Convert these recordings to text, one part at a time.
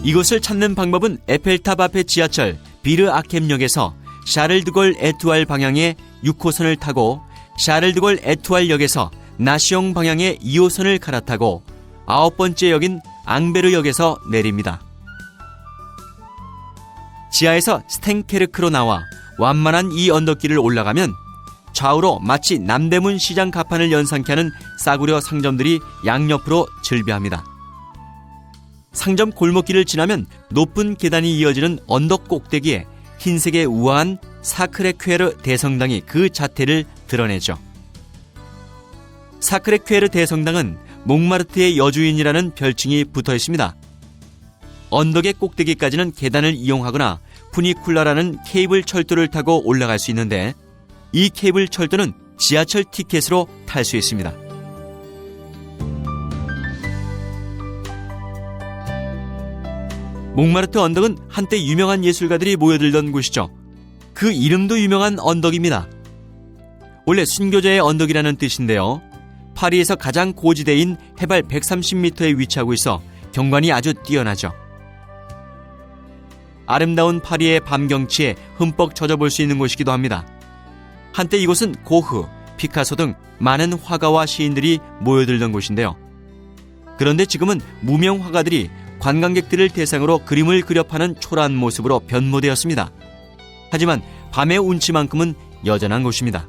이곳을 찾는 방법은 에펠탑 앞의 지하철 비르 아켐역에서 샤를드골 에투알 방향의 6호선을 타고 샤를드골 에투알역에서 나시옹 방향의 2호선을 갈아타고 9번째 역인 앙베르역에서 내립니다. 지하에서 스텐케르크로 나와 완만한 이 언덕길을 올라가면 좌우로 마치 남대문 시장 가판을 연상케 하는 싸구려 상점들이 양옆으로 즐비합니다. 상점 골목길을 지나면 높은 계단이 이어지는 언덕 꼭대기에 흰색의 우아한 사크레 퀘르 대성당이 그 자태를 드러내죠. 사크레 퀘르 대성당은 몽마르트의 여주인이라는 별칭이 붙어 있습니다. 언덕의 꼭대기까지는 계단을 이용하거나 푸니쿨라라는 케이블 철도를 타고 올라갈 수 있는데 이 케이블 철도는 지하철 티켓으로 탈 수 있습니다. 몽마르트 언덕은 한때 유명한 예술가들이 모여들던 곳이죠. 그 이름도 유명한 언덕입니다. 원래 순교자의 언덕이라는 뜻인데요. 파리에서 가장 고지대인 해발 130m에 위치하고 있어 경관이 아주 뛰어나죠. 아름다운 파리의 밤 경치에 흠뻑 젖어볼 수 있는 곳이기도 합니다. 한때 이곳은 고흐, 피카소 등 많은 화가와 시인들이 모여들던 곳인데요. 그런데 지금은 무명 화가들이 관광객들을 대상으로 그림을 그려 파는 초라한 모습으로 변모되었습니다. 하지만 밤의 운치만큼은 여전한 곳입니다.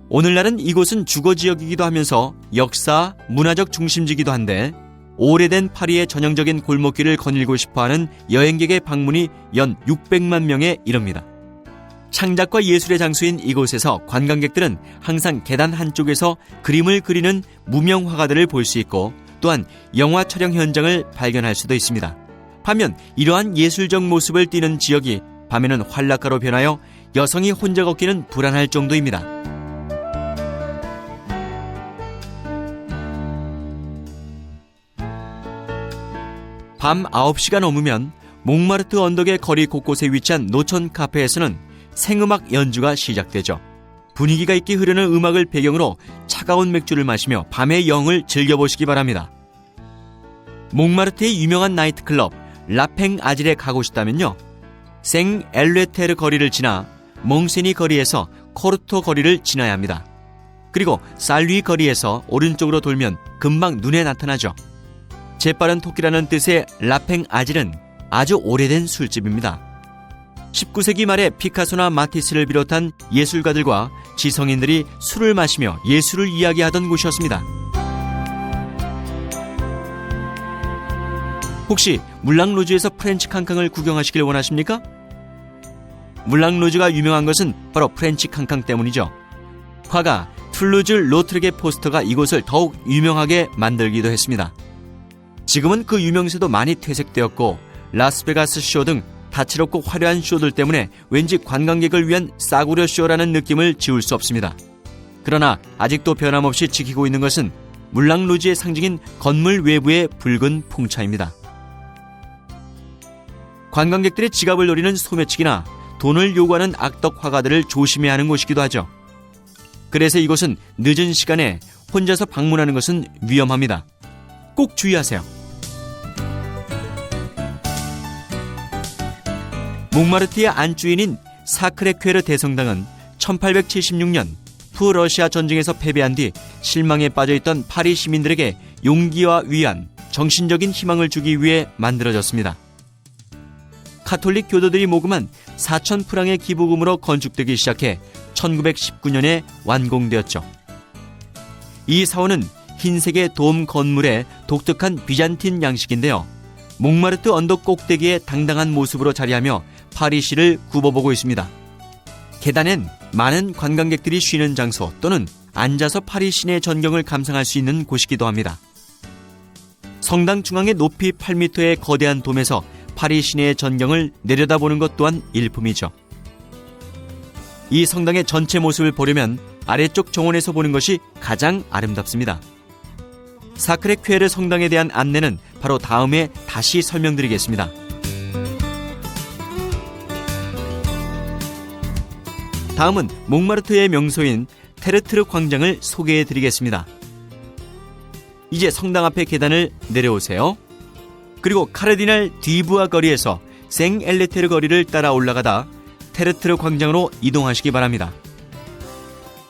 오늘날은 이곳은 주거지역이기도 하면서 역사, 문화적 중심지이기도 한데 오래된 파리의 전형적인 골목길을 거닐고 싶어하는 여행객의 방문이 연 600만 명에 이릅니다. 창작과 예술의 장소인 이곳에서 관광객들은 항상 계단 한쪽에서 그림을 그리는 무명 화가들을 볼 수 있고 또한 영화 촬영 현장을 발견할 수도 있습니다. 반면 이러한 예술적 모습을 띠는 지역이 밤에는 활락가로 변하여 여성이 혼자 걷기는 불안할 정도입니다. 밤 9시가 넘으면 몽마르트 언덕의 거리 곳곳에 위치한 노천 카페에서는 생음악 연주가 시작되죠. 분위기가 있게 흐르는 음악을 배경으로 차가운 맥주를 마시며 밤의 영을 즐겨보시기 바랍니다. 몽마르트의 유명한 나이트클럽 라팽 아질에 가고 싶다면요. 생 엘레테르 거리를 지나 몽세니 거리에서 코르토 거리를 지나야 합니다. 그리고 살루이 거리에서 오른쪽으로 돌면 금방 눈에 나타나죠. 재빠른 토끼라는 뜻의 라팽 아질은 아주 오래된 술집입니다. 19세기 말에 피카소나 마티스를 비롯한 예술가들과 지성인들이 술을 마시며 예술을 이야기하던 곳이었습니다. 혹시 물랑루즈에서 프렌치 캉캉을 구경하시길 원하십니까? 물랑루즈가 유명한 것은 바로 프렌치 캉캉 때문이죠. 화가 툴루즈 로트르게 포스터가 이곳을 더욱 유명하게 만들기도 했습니다. 지금은 그 유명세도 많이 퇴색되었고 라스베가스 쇼 등 다채롭고 화려한 쇼들 때문에 왠지 관광객을 위한 싸구려 쇼라는 느낌을 지울 수 없습니다. 그러나 아직도 변함없이 지키고 있는 것은 물랑루즈의 상징인 건물 외부의 붉은 풍차입니다. 관광객들의 지갑을 노리는 소매치기나 돈을 요구하는 악덕 화가들을 조심해야 하는 곳이기도 하죠. 그래서 이곳은 늦은 시간에 혼자서 방문하는 것은 위험합니다. 꼭 주의하세요. 몽마르트의 안주인인 사크레 퀘르 대성당은 1876년 프러시아 전쟁에서 패배한 뒤 실망에 빠져있던 파리 시민들에게 용기와 위안, 정신적인 희망을 주기 위해 만들어졌습니다. 카톨릭 교도들이 모금한 4,000프랑의 기부금으로 건축되기 시작해 1919년에 완공되었죠. 이 사원은 흰색의 돔 건물의 독특한 비잔틴 양식인데요. 몽마르트 언덕 꼭대기에 당당한 모습으로 자리하며 파리시를 굽어보고 있습니다. 계단엔 많은 관광객들이 쉬는 장소 또는 앉아서 파리 시내 전경을 감상할 수 있는 곳이기도 합니다. 성당 중앙의 높이 8m의 거대한 돔에서 파리 시내의 전경을 내려다보는 것 또한 일품이죠. 이 성당의 전체 모습을 보려면 아래쪽 정원에서 보는 것이 가장 아름답습니다. 사크레 퀘르 성당에 대한 안내는 바로 다음에 다시 설명드리겠습니다. 다음은 몽마르트의 명소인 테르트르 광장을 소개해드리겠습니다. 이제 성당 앞의 계단을 내려오세요. 그리고 카르디날 디부아 거리에서 생엘레테르 거리를 따라 올라가다 테르트르 광장으로 이동하시기 바랍니다.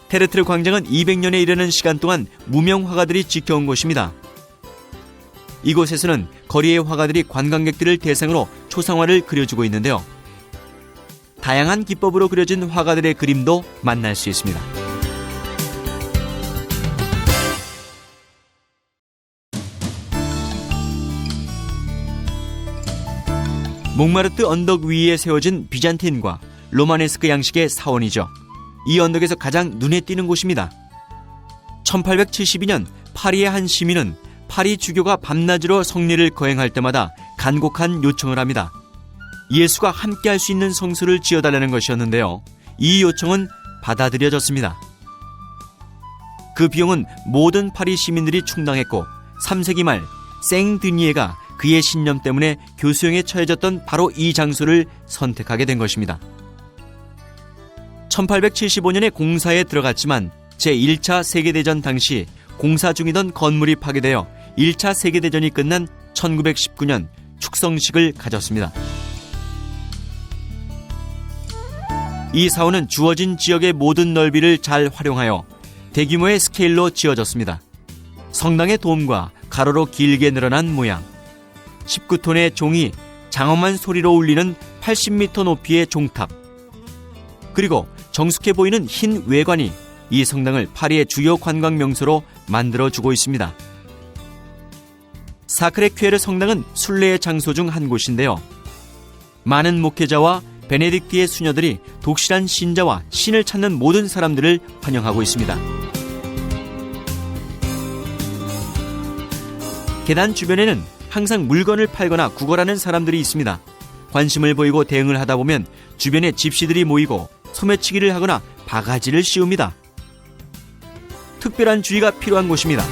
테르트르 광장은 200년에 이르는 시간 동안 무명 화가들이 지켜온 곳입니다. 이곳에서는 거리의 화가들이 관광객들을 대상으로 초상화를 그려주고 있는데요. 다양한 기법으로 그려진 화가들의 그림도 만날 수 있습니다. 몽마르트 언덕 위에 세워진 비잔틴과 로마네스크 양식의 사원이죠. 이 언덕에서 가장 눈에 띄는 곳입니다. 1872년 파리의 한 시민은 파리 주교가 밤낮으로 성례를 거행할 때마다 간곡한 요청을 합니다. 예수가 함께할 수 있는 성수를 지어달라는 것이었는데요. 이 요청은 받아들여졌습니다. 그 비용은 모든 파리 시민들이 충당했고 3세기 말 생드니에가 그의 신념 때문에 교수형에 처해졌던 바로 이 장소를 선택하게 된 것입니다. 1875년에 공사에 들어갔지만 제1차 세계대전 당시 공사 중이던 건물이 파괴되어 1차 세계대전이 끝난 1919년 축성식을 가졌습니다. 이 사원은 주어진 지역의 모든 넓이를 잘 활용하여 대규모의 스케일로 지어졌습니다. 성당의 돔과 가로로 길게 늘어난 모양, 19톤의 종이 장엄한 소리로 울리는 80m 높이의 종탑, 그리고 정숙해 보이는 흰 외관이 이 성당을 파리의 주요 관광 명소로 만들어주고 있습니다. 사크레-큐에르 성당은 순례의 장소 중 한 곳인데요. 많은 목회자와 베네딕트의 수녀들이 독실한 신자와 신을 찾는 모든 사람들을 환영하고 있습니다. 계단 주변에는 항상 물건을 팔거나 구걸하는 사람들이 있습니다. 관심을 보이고 대응을 하다 보면 주변에 집시들이 모이고 소매치기를 하거나 바가지를 씌웁니다. 특별한 주의가 필요한 곳입니다.